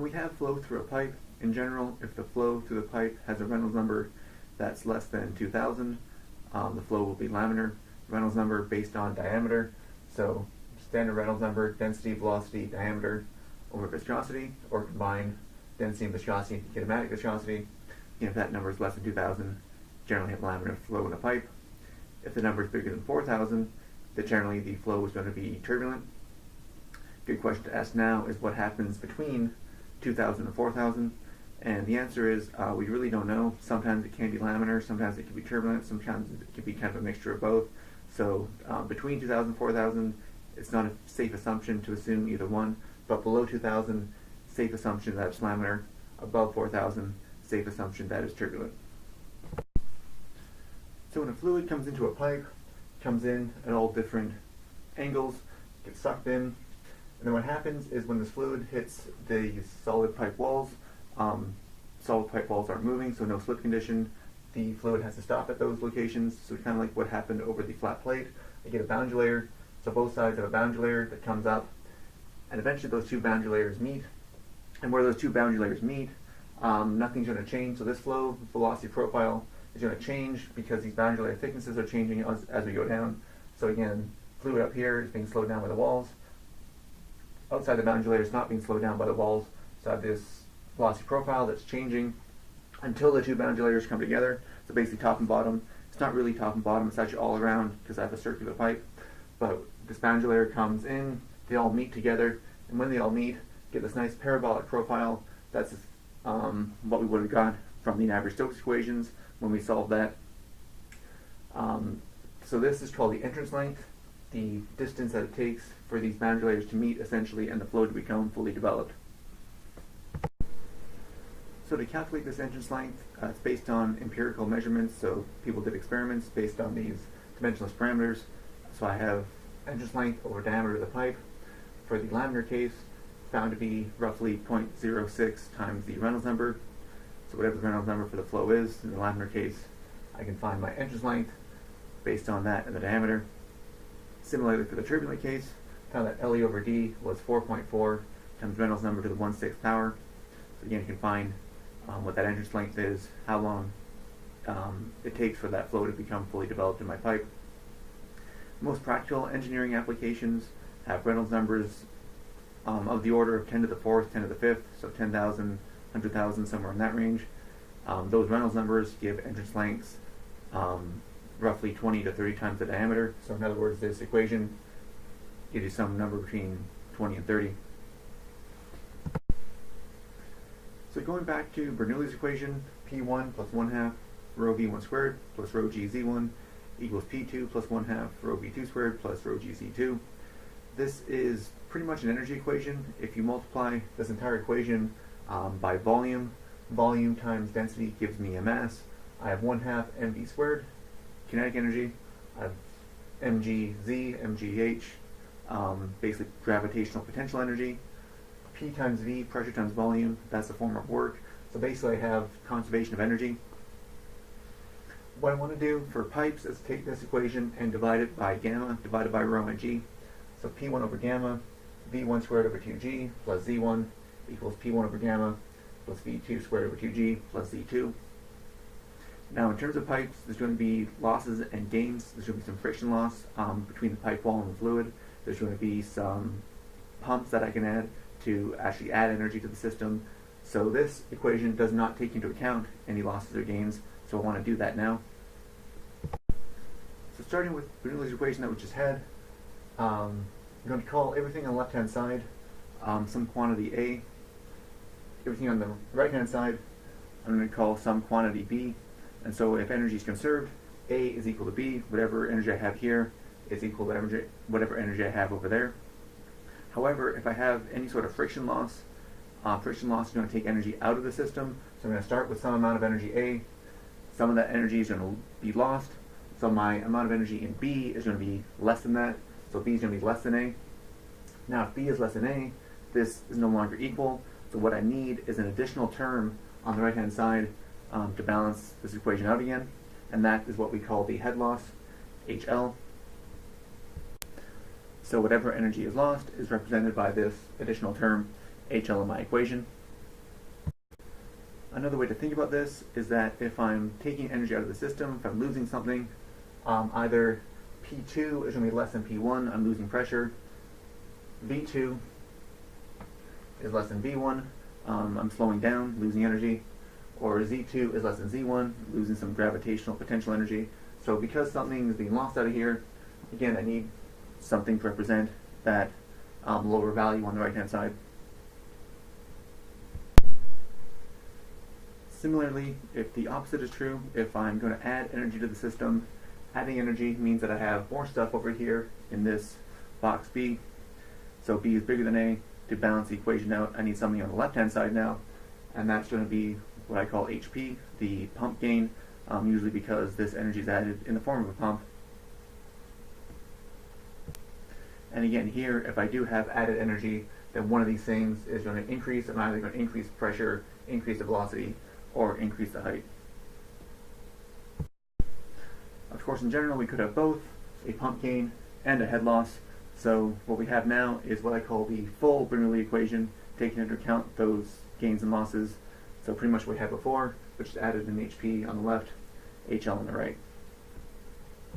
when we have flow through a pipe, in general, if the flow through the pipe has a Reynolds number that's less than 2,000, the flow will be laminar. Reynolds number based on diameter, so standard Reynolds number, density, velocity, diameter over viscosity, or combine density and viscosity into kinematic viscosity. If that number is less than 2,000, generally have laminar flow in a pipe. If the number is bigger than 4,000, then generally the flow is going to be turbulent. Good question to ask now is what happens between 2,000 and 4,000, and the answer is we really don't know. Sometimes it can be laminar, sometimes it can be turbulent, sometimes it can be kind of a mixture of both. So between 2,000 and 4,000, it's not a safe assumption to assume either one, but below 2,000, safe assumption that it's laminar. Above 4,000, safe assumption that it's turbulent. So when a fluid comes into a pipe, comes in at all different angles, gets sucked in, and then what happens is when this fluid hits the solid pipe walls, solid pipe walls aren't moving, so no slip condition. The fluid has to stop at those locations, so kind of like what happened over the flat plate. I get a boundary layer, so both sides have a boundary layer that comes up, and eventually those two boundary layers meet. And where those two boundary layers meet, nothing's going to change. So this flow velocity profile is going to change because these boundary layer thicknesses are changing as we go down. So again, fluid up here is being slowed down by the walls. Outside the boundary layer is not being slowed down by the walls. So I have this velocity profile that's changing until the two boundary layers come together. So basically top and bottom. It's not really top and bottom, it's actually all around because I have a circular pipe. But this boundary layer comes in, they all meet together, and when they all meet, get this nice parabolic profile. That's what we would have got from the Navier-Stokes equations when we solved that. So this is called the entrance length, the distance that it takes for these boundary layers to meet essentially and the flow to become fully developed. So to calculate this entrance length, it's based on empirical measurements, so people did experiments based on these dimensionless parameters. So I have entrance length over diameter of the pipe. For the laminar case, found to be roughly 0.06 times the Reynolds number. So whatever the Reynolds number for the flow is, in the laminar case, I can find my entrance length based on that and the diameter. Similarly for the turbulent case, found that LE over D was 4.4 times Reynolds number to the 1/6 power. So again, you can find what that entrance length is, how long it takes for that flow to become fully developed in my pipe. Most practical engineering applications have Reynolds numbers of the order of 10 to the 4th, 10 to the 5th, so 10,000, 100,000, somewhere in that range. Those Reynolds numbers give entrance lengths roughly 20 to 30 times the diameter. So in other words, this equation gives you some number between 20 and 30. So going back to Bernoulli's equation, P1 plus 1/2 rho V1 squared plus rho G Z1 equals P2 plus 1/2 rho V2 squared plus rho G Z2. This is pretty much an energy equation. If you multiply this entire equation by volume, volume times density gives me a mass. I have 1/2 mv squared, kinetic energy. I have mgz, mgh, basically gravitational potential energy. P times V, pressure times volume, that's the form of work. So basically I have conservation of energy. What I want to do for pipes is take this equation and divide it by gamma divided by rho and g. So P1 over gamma, V1 squared over 2g plus Z1 equals P1 over gamma plus V2 squared over 2g plus Z2. Now in terms of pipes, there's going to be losses and gains. There's going to be some friction loss between the pipe wall and the fluid. There's going to be some pumps that I can add to actually add energy to the system. So this equation does not take into account any losses or gains, so I want to do that now. So starting with Bernoulli's equation that we just had, I'm going to call everything on the left-hand side some quantity A. Everything on the right-hand side, I'm going to call some quantity B. And so if energy is conserved, A is equal to B. Whatever energy I have here is equal to whatever energy I have over there. However, if I have any sort of friction loss is going to take energy out of the system. So I'm going to start with some amount of energy A. Some of that energy is going to be lost. So my amount of energy in B is going to be less than that. So B is going to be less than A. Now if B is less than A, this is no longer equal. So what I need is an additional term on the right-hand side to balance this equation out again. And that is what we call the head loss, HL. So whatever energy is lost is represented by this additional term, HL in my equation. Another way to think about this is that if I'm taking energy out of the system, if I'm losing something, either P2 is going to be less than P1, I'm losing pressure, V2 is less than V1, I'm slowing down, losing energy, or Z2 is less than Z1, losing some gravitational potential energy. So because something is being lost out of here, again, I need something to represent that lower value on the right-hand side. Similarly, if the opposite is true, if I'm going to add energy to the system, adding energy means that I have more stuff over here in this box B. So B is bigger than A. To balance the equation out, I need something on the left-hand side now, and that's going to be what I call HP, the pump gain, usually because this energy is added in the form of a pump. And again, here, if I do have added energy, then one of these things is going to increase. I'm either going to increase pressure, increase the velocity, or increase the height. Of course, in general, we could have both a pump gain and a head loss. So what we have now is what I call the full Bernoulli equation, taking into account those gains and losses. So pretty much what we had before, which is added in HP on the left, HL on the right.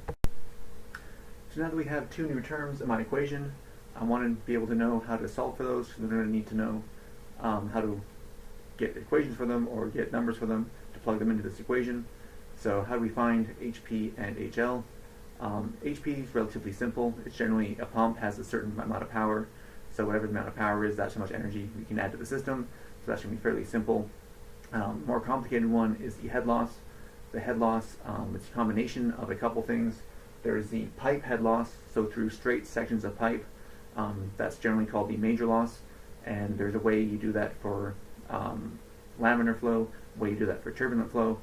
So now that we have two new terms in my equation, I want to be able to know how to solve for those, because we're going to need to know how to get equations for them or get numbers for them to plug them into this equation. So how do we find HP and HL? HP is relatively simple. It's generally a pump has a certain amount of power. So whatever the amount of power is, that's how much energy we can add to the system. So that's going to be fairly simple. More complicated one is the head loss. The head loss, it's a combination of a couple things. There's the pipe head loss, so through straight sections of pipe. That's generally called the major loss. And there's a way you do that for laminar flow, a way you do that for turbulent flow.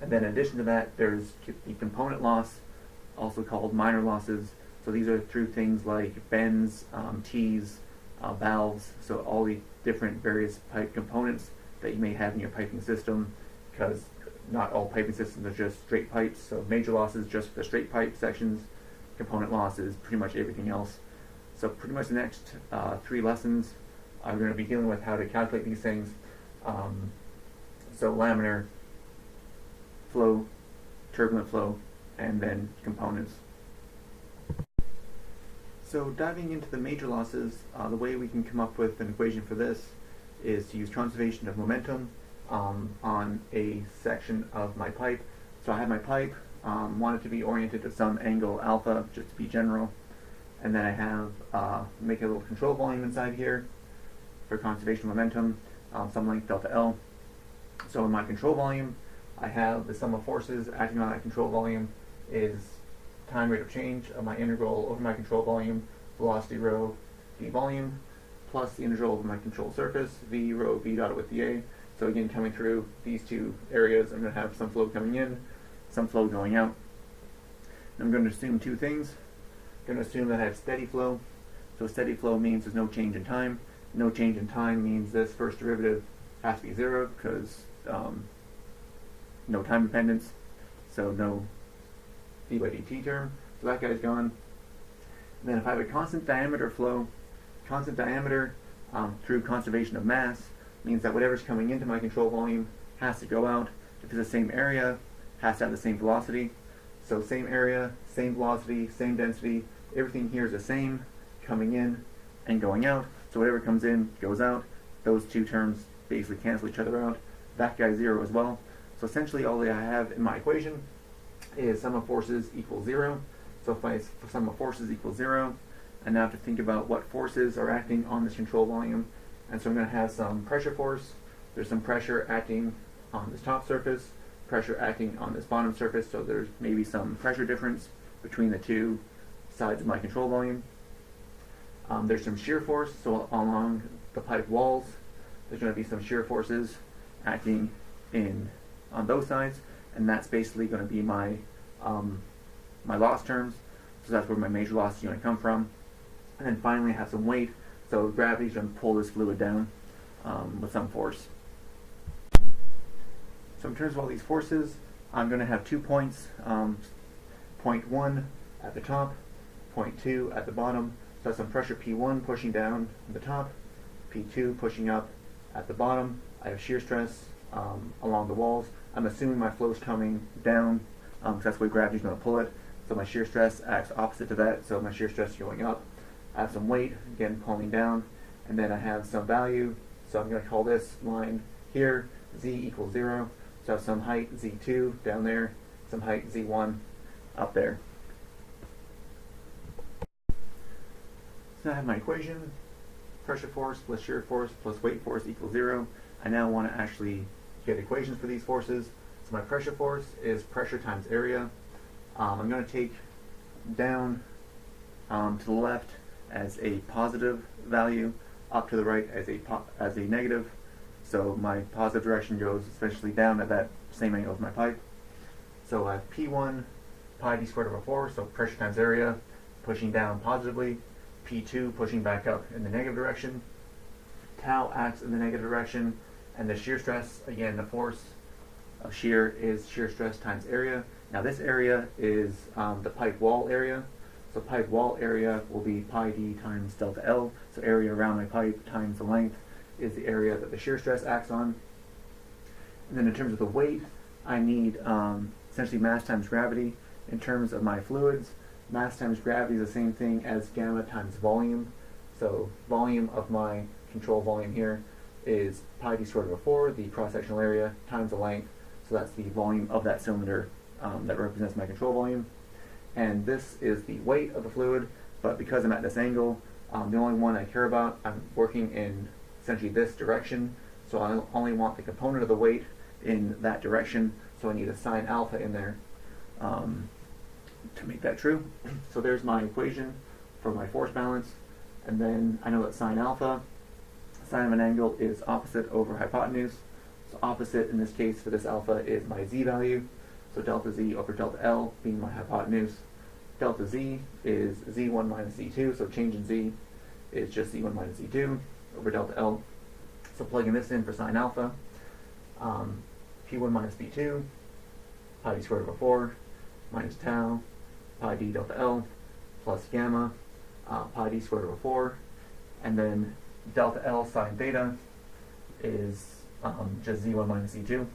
And then in addition to that, there's the component loss, also called minor losses. So these are through things like bends, tees, valves, so all the different various pipe components that you may have in your piping system, because not all piping systems are just straight pipes. So major losses just the straight pipe sections, component losses, pretty much everything else. So pretty much the next 3 lessons, I'm going to be dealing with how to calculate these things. So laminar flow, turbulent flow, and then components. So diving into the major losses, the way we can come up with an equation for this is to use conservation of momentum on a section of my pipe. So I have my pipe, want it to be oriented at some angle alpha, just to be general. And then I have, make a little control volume inside here for conservation of momentum, some length delta L. So in my control volume, I have the sum of forces acting on that control volume is time rate of change of my integral over my control volume, velocity rho d volume, plus the integral over my control surface, v rho v dotted with dA. So again, coming through these two areas, I'm going to have some flow coming in, some flow going out. And I'm going to assume two things. I'm going to assume that I have steady flow. So steady flow means there's no change in time. No change in time means this first derivative has to be 0, because no time dependence, so no d by dt term. So that guy's gone. And then if I have a constant diameter flow, constant diameter through conservation of mass means that whatever's coming into my control volume has to go out. If it's the same area, has to have the same velocity. So same area, same velocity, same density, everything here is the same, coming in and going out. So whatever comes in goes out. Those two terms basically cancel each other out. That guy's 0 as well. So essentially all that I have in my equation is sum of forces equals 0. So if my sum of forces equals 0, I now have to think about what forces are acting on this control volume. And so I'm going to have some pressure force. There's some pressure acting on this top surface, pressure acting on this bottom surface, so there's maybe some pressure difference between the two sides of my control volume. There's some shear force, so along the pipe walls, there's going to be some shear forces acting on those sides, and that's basically going to be my my loss terms. So that's where my major loss is going to come from. And then finally I have some weight, so gravity is going to pull this fluid down with some force. So in terms of all these forces, I'm going to have 2 points, point 1 at the top, point 2 at the bottom. So that's some pressure P1 pushing down at the top, P2 pushing up at the bottom I have shear stress along the walls. I'm assuming my flow is coming down because that's the way gravity is going to pull it. So my shear stress acts opposite to that, so my shear stress is going up. I have some weight, again, pulling down, and then I have some value. So I'm going to call this line here z equals 0. So I have some height z2 down there, some height z1 up there. So I have my equation, pressure force plus shear force plus weight force equals 0. I now want to actually get equations for these forces. So my pressure force is pressure times area. I'm going to take down to the left as a positive value, up to the right as a negative. So my positive direction goes essentially down at that same angle as my pipe. So I have P1 pi d squared over 4, so pressure times area, pushing down positively. P2 pushing back up in the negative direction. Tau acts in the negative direction, and the shear stress, again, the force of shear is shear stress times area. Now this area is the pipe wall area. So pipe wall area will be pi d times delta L. So area around my pipe times the length is the area that the shear stress acts on. And then in terms of the weight, I need essentially mass times gravity. In terms of my fluids, mass times gravity is the same thing as gamma times volume. So volume of my control volume here is pi d squared over 4, the cross-sectional area, times the length. So that's the volume of that cylinder that represents my control volume. And this is the weight of the fluid, but because I'm at this angle, the only one I care about, I'm working in essentially this direction, so I only want the component of the weight in that direction, so I need a sine alpha in there to make that true. So there's my equation for my force balance, and then I know that sine alpha, sine of an angle, is opposite over hypotenuse. So opposite in this case for this alpha is my z value, so delta z over delta L being my hypotenuse. Delta z is z1 minus z2, so change in z is just z1 minus z2 over delta L. So plugging this in for sine alpha, p1 minus p2, pi d squared over 4, minus tau, pi d delta L, plus gamma, pi d squared over 4, and then delta L sine theta is just z1 minus z2.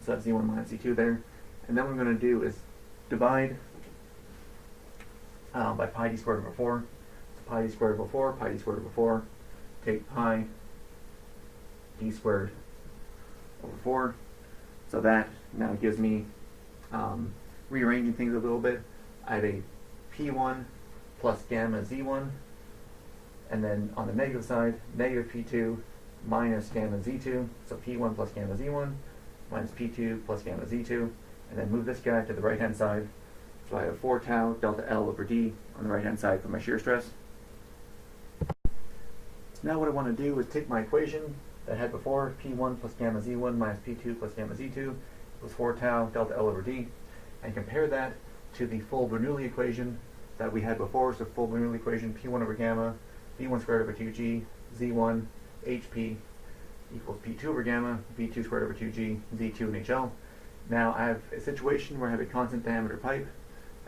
So that's z1 minus z2 there. And then what I'm going to do is divide by pi d squared over 4. So pi d squared over 4, pi d squared over 4. Take pi d squared over 4. So that now gives me, rearranging things a little bit, I have a P1 plus gamma Z1, and then on the negative side, negative P2 minus gamma Z2, so P1 plus gamma Z1 minus P2 plus gamma Z2, and then move this guy to the right-hand side. So I have 4 tau delta L over D on the right-hand side for my shear stress. Now what I want to do is take my equation that I had before, P1 plus gamma Z1 minus P2 plus gamma Z2 equals 4 tau delta L over D, and compare that to the full Bernoulli equation that we had before. So full Bernoulli equation, P1 over gamma, V1 squared over 2G, Z1, HP equals P2 over gamma, V2 squared over 2G, Z2 and HL. Now I have a situation where I have a constant diameter pipe.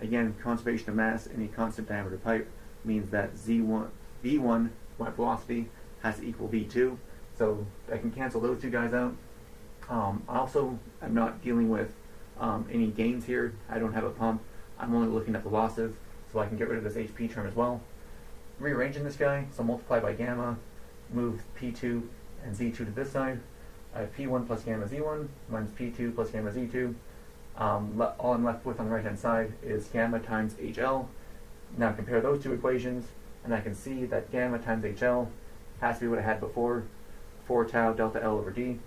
Again, conservation of mass in a constant diameter pipe means that V1, my velocity, has to equal V2. So I can cancel those two guys out. Also, I'm not dealing with any gains here. I don't have a pump. I'm only looking at the losses, so I can get rid of this HP term as well. Rearranging this guy, so multiply by gamma, move P2 and Z2 to this side. I have P1 plus gamma Z1 minus P2 plus gamma Z2. All I'm left with on the right-hand side is gamma times HL. Now compare those two equations, and I can see that gamma times HL has to be what I had before, 4 tau delta L over D.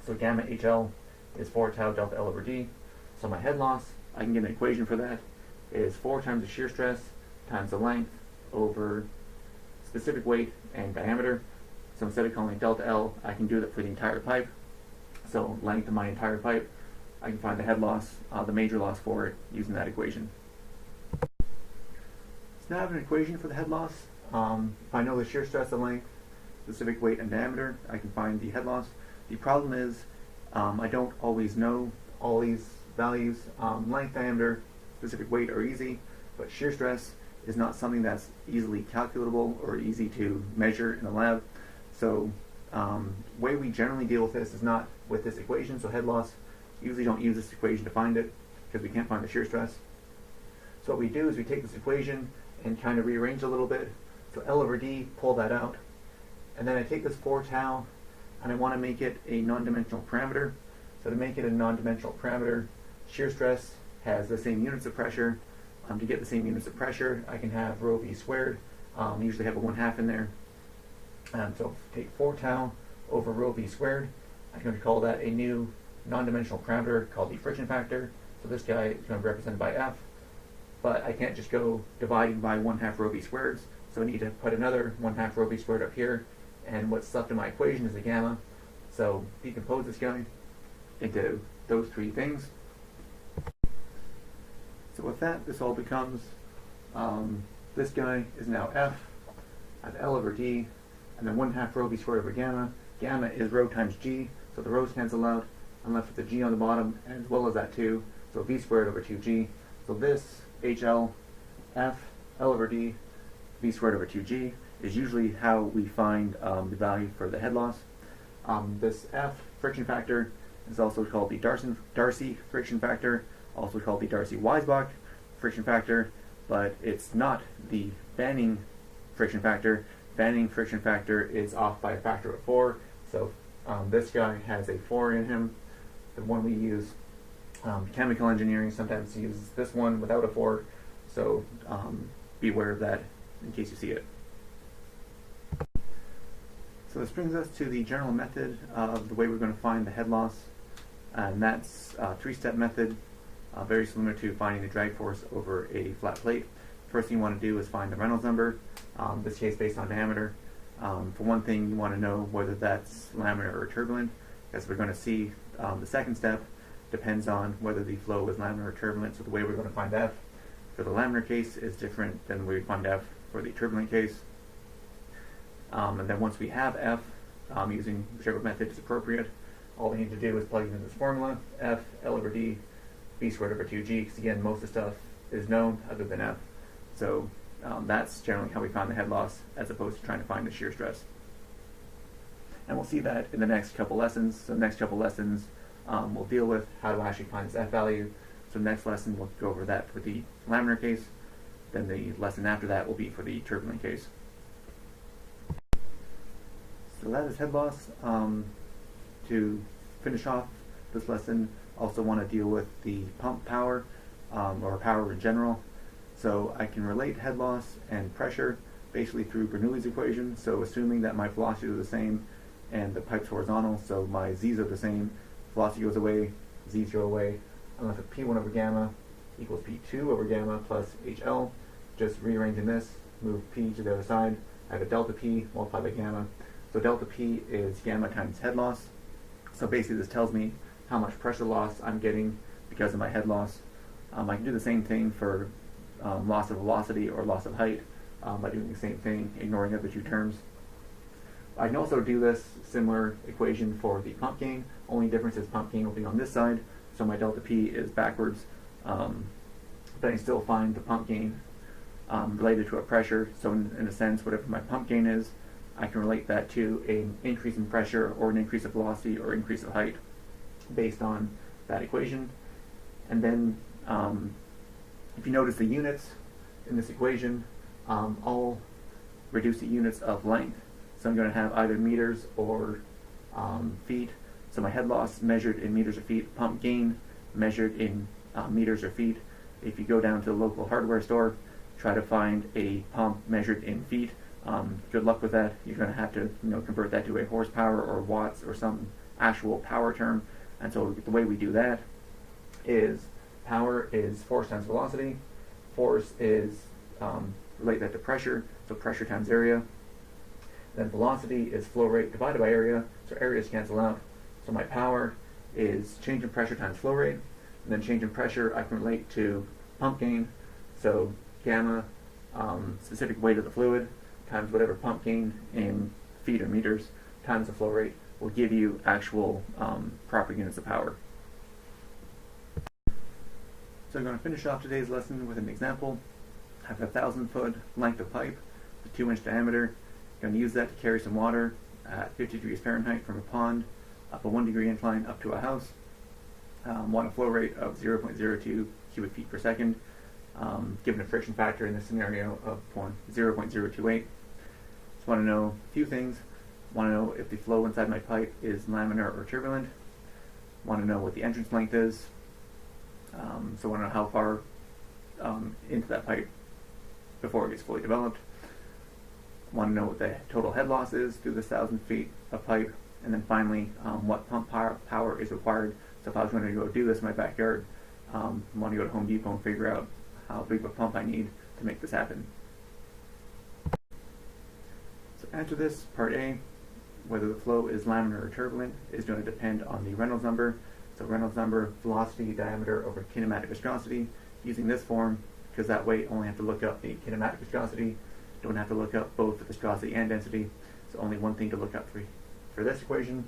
So gamma HL is 4 tau delta L over D. So my head loss, I can get an equation for that, is 4 times the shear stress times the length over specific weight and diameter. So instead of calling it delta L, I can do that for the entire pipe. So length of my entire pipe, I can find the head loss, the major loss for it, using that equation. So now I have an equation for the head loss. If I know the shear stress, the length, specific weight, and diameter, I can find the head loss. The problem is I don't always know all these values. Length, diameter, specific weight are easy, but shear stress is not something that's easily calculable or easy to measure in a lab. So Way we generally deal with this is not with this equation, so head loss, usually don't use this equation to find it because we can't find the shear stress. So what we do is we take this equation and kind of rearrange a little bit. So L over D, pull that out. And then I take this 4 tau and I want to make it a non-dimensional parameter. So to make it a non-dimensional parameter, shear stress has the same units of pressure. To get the same units of pressure, I can have rho v squared. Usually have a 1/2 in there. So take 4 tau over rho v squared. I'm going to call that a new non-dimensional parameter called the friction factor. So this guy is going to be represented by F. But I can't just go dividing by 1/2 rho v squared. So I need to put another 1/2 rho v squared up here. And what's left in my equation is a gamma. So decompose this guy into those 3 things. So with that, this all becomes, this guy is now F. I have L over D, and then 1/2 rho v squared over gamma. Gamma is rho times G, so the rho's cancel out. I'm left with the G on the bottom, and as well as that too, so V squared over 2G. So this HL, F, L over D, V squared over 2G is usually how we find the value for the head loss. This F, friction factor, is also called the Darcy friction factor, also called the Darcy-Weisbach friction factor, but it's not the Banning friction factor. Banning friction factor is off by a factor of 4, so this guy has a 4 in him. The one we use, chemical engineering sometimes uses this one without a 4, so be aware of that in case you see it. So this brings us to the general method of the way we're going to find the head loss, and that's a 3-step method, very similar to finding the drag force over a flat plate. First thing you want to do is find the Reynolds number, this case based on diameter. For one thing, you want to know whether that's laminar or turbulent. As we're going to see, the second step depends on whether the flow is laminar or turbulent, so the way we're going to find F for the laminar case is different than the way we find F for the turbulent case. And then once we have F, using whichever method is appropriate, all we need to do is plug in this formula, F, L over D, V squared over 2G, because again, most of the stuff is known other than F. So that's generally how we find the head loss, as opposed to trying to find the shear stress. And we'll see that in the next couple lessons. So the next couple lessons, we'll deal with how to actually find this F value. So next lesson, we'll go over that for the laminar case. Then the lesson after that will be for the turbulent case. So that is head loss. To finish off this lesson, also want to deal with the pump power, or power in general. So I can relate head loss and pressure basically through Bernoulli's equation. So assuming that my velocities are the same and the pipe's horizontal, so my Z's are the same, velocity goes away, Z's go away. I'm left with P1 over gamma equals P2 over gamma plus HL. Just rearranging this, move P to the other side. I have a delta P multiplied by gamma. So delta P is gamma times head loss. So basically this tells me how much pressure loss I'm getting because of my head loss. I can do the same thing for loss of velocity or loss of height by doing the same thing, ignoring the other 2 terms. I can also do this similar equation for the pump gain. Only difference is pump gain will be on this side, so my delta P is backwards. But I can still find the pump gain related to a pressure. So in a sense, whatever my pump gain is, I can relate that to an increase in pressure or an increase of velocity or increase of height based on that equation. And then if you notice the units in this equation, all reduce the units of length. So I'm going to have either meters or feet. So my head loss measured in meters or feet, pump gain measured in meters or feet. If you go down to the local hardware store, try to find a pump measured in feet. Good luck with that. You're going to have to convert that to a horsepower or watts or some actual power term. And so the way we do that is power is force times velocity. Force is relate that to pressure, so pressure times area. Then velocity is flow rate divided by area, so areas cancel out. So my power is change in pressure times flow rate. And then change in pressure I can relate to pump gain, so gamma, specific weight of the fluid, times whatever pump gain in feet or meters, times the flow rate will give you actual proper units of power. So I'm going to finish off today's lesson with an example. I have a 1,000-foot length of pipe with 2-inch diameter. I'm going to use that to carry some water at 50 degrees Fahrenheit from a pond up a 1 degree incline up to a house. Want a flow rate of 0.02 cubic feet per second, given a friction factor in this scenario of 0.028. Just want to know a few things. Want to know if the flow inside my pipe is laminar or turbulent. Want to know what the entrance length is. So want to know how far into that pipe before it gets fully developed. Want to know what the total head loss is through this 1,000 feet of pipe. And then finally, what pump power is required. So if I was going to go do this in my backyard, I want to go to Home Depot and figure out how big of a pump I need to make this happen. So answer this, part A, whether the flow is laminar or turbulent is going to depend on the Reynolds number. So Reynolds number, velocity, diameter over kinematic viscosity, using this form, because that way only have to look up the kinematic viscosity, don't have to look up both the viscosity and density, so only one thing to look up for this equation.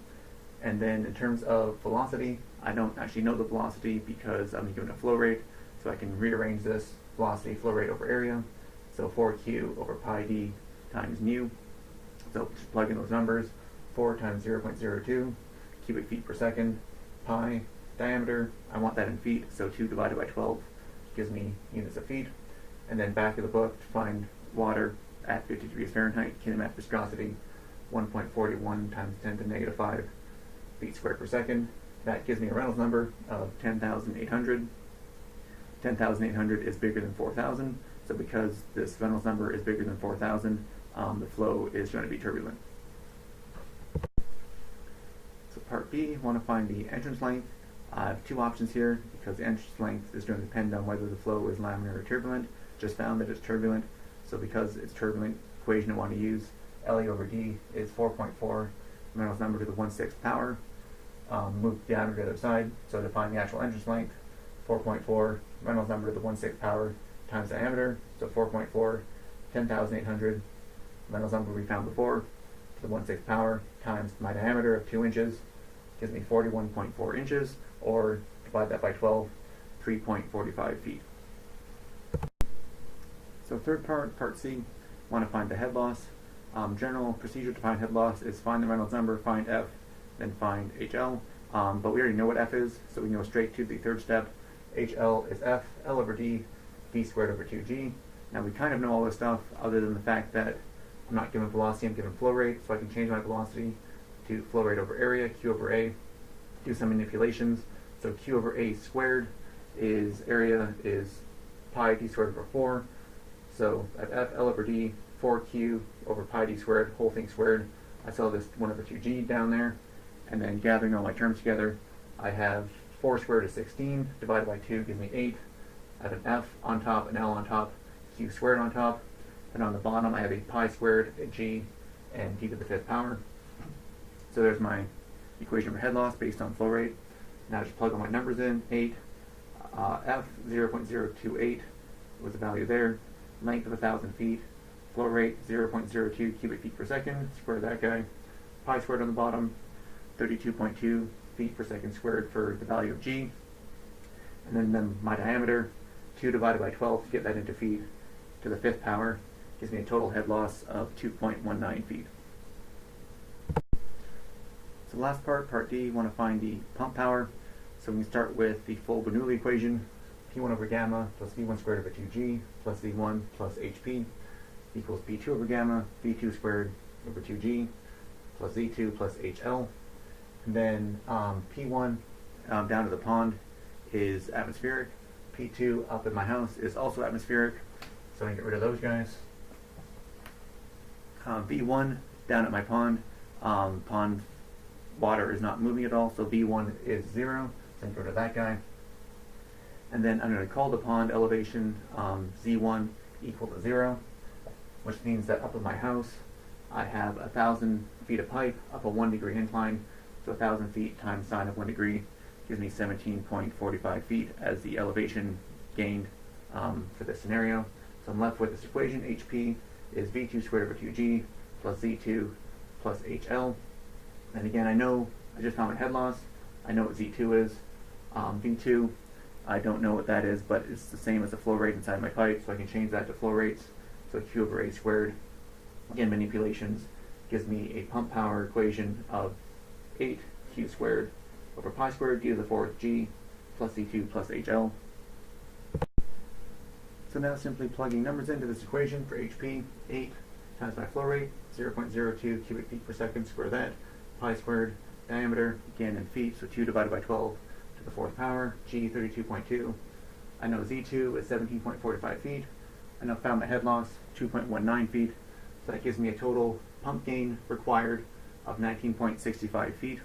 And then in terms of velocity, I don't actually know the velocity because I'm given a flow rate, so I can rearrange this velocity flow rate over area. So 4q over pi d times mu. So just plug in those numbers. 4 times 0.02 cubic feet per second. Pi diameter, I want that in feet, so 2 divided by 12 gives me units of feet. And then back of the book to find water at 50 degrees Fahrenheit, kinematic viscosity, 1.41 times 10 to the negative 5 feet squared per second. That gives me a Reynolds number of 10,800. 10,800 is bigger than 4,000, so because this Reynolds number is bigger than 4,000, the flow is going to be turbulent. So part B, want to find the entrance length. I have two options here because the entrance length is going to depend on whether the flow is laminar or turbulent. Just found that it's turbulent, so because it's turbulent, equation I want to use, LE over D is 4.4 Reynolds number to the 1/6 power. Move the diameter to the other side, so to find the actual entrance length, 4.4 Reynolds number to the 1/6 power times diameter, so 4.4, 10,800 Reynolds number we found before to the 1/6 power times my diameter of 2 inches gives me 41.4 inches, or divide that by 12, 3.45 feet. So third part C, want to find the head loss. General procedure to find head loss is find the Reynolds number, find F, then find HL. But we already know what F is, so we can go straight to the third step. HL is F, L over D, V squared over 2G. Now we kind of know all this stuff other than the fact that I'm not given velocity, I'm given flow rate, so I can change my velocity to flow rate over area, Q over A, do some manipulations. So Q over A squared is area is pi d squared over 4. So at F, L over D, 4Q over pi d squared, whole thing squared. I saw this 1 over 2G down there. And then gathering all my terms together, I have 4 squared is 16, divided by 2 gives me 8. I have an F on top, an L on top, Q squared on top. And on the bottom I have a pi squared, a G, and d to the 5th power. So there's my equation for head loss based on flow rate. Now just plug all my numbers in. 8, F 0.028 was the value there. Length of 1,000 feet. Flow rate 0.02 cubic feet per second. Square that guy. Pi squared on the bottom. 32.2 feet per second squared for the value of G. And then my diameter, 2 divided by 12 to get that into feet to the 5th power, gives me a total head loss of 2.19 feet. So the last part D, want to find the pump power. So we can start with the full Bernoulli equation, P1 over gamma plus V1 squared over 2G plus V1 plus HP equals P2 over gamma, V2 squared over 2G plus Z2 plus HL. And then P1 down to the pond is atmospheric. P2 up at my house is also atmospheric. So I can get rid of those guys. V1 down at my pond. Pond water is not moving at all, so V1 is 0. So I can get rid of that guy. And then I'm going to call the pond elevation Z1 equal to 0, which means that up at my house I have 1,000 feet of pipe up a 1 degree incline. So 1,000 feet times sine of 1 degree gives me 17.45 feet as the elevation gained for this scenario. So I'm left with this equation. HP is V2 squared over 2G plus Z2 plus HL. And again, I just found my head loss. I know what Z2 is. V2, I don't know what that is, but it's the same as the flow rate inside my pipe, so I can change that to flow rates. So Q over A squared. Again, manipulations gives me a pump power equation of 8 Q squared over pi squared d to the 4th G plus C2 plus HL. So now simply plugging numbers into this equation for HP, 8 times my flow rate, 0.02 cubic feet per second, square that, pi squared, diameter, again in feet, so 2 divided by 12 to the 4th power, G 32.2. I know Z2 is 17.45 feet. I now found my head loss, 2.19 feet. So that gives me a total pump gain required of 19.65 feet.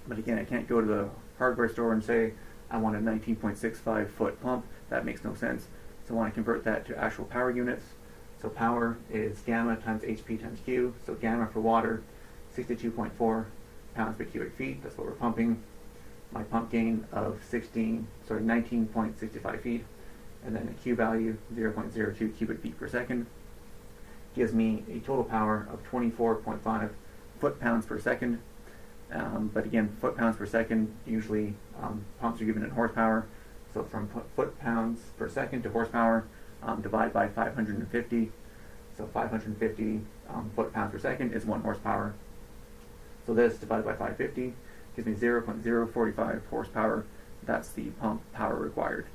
But again, I can't go to the hardware store and say I want a 19.65 foot pump. That makes no sense. So I want to convert that to actual power units. So power is gamma times HP times Q. So gamma for water, 62.4 pounds per cubic feet. That's what we're pumping. My pump gain of 19.65 feet, and then a Q value 0.02 cubic feet per second gives me a total power of 24.5 foot-pounds per second. But again, foot-pounds per second, usually pumps are given in horsepower. So from foot-pounds per second to horsepower, divide by 550. So 550 foot-pounds per second is 1 horsepower. So this divided by 550 gives me 0.045 horsepower. That's the pump power required.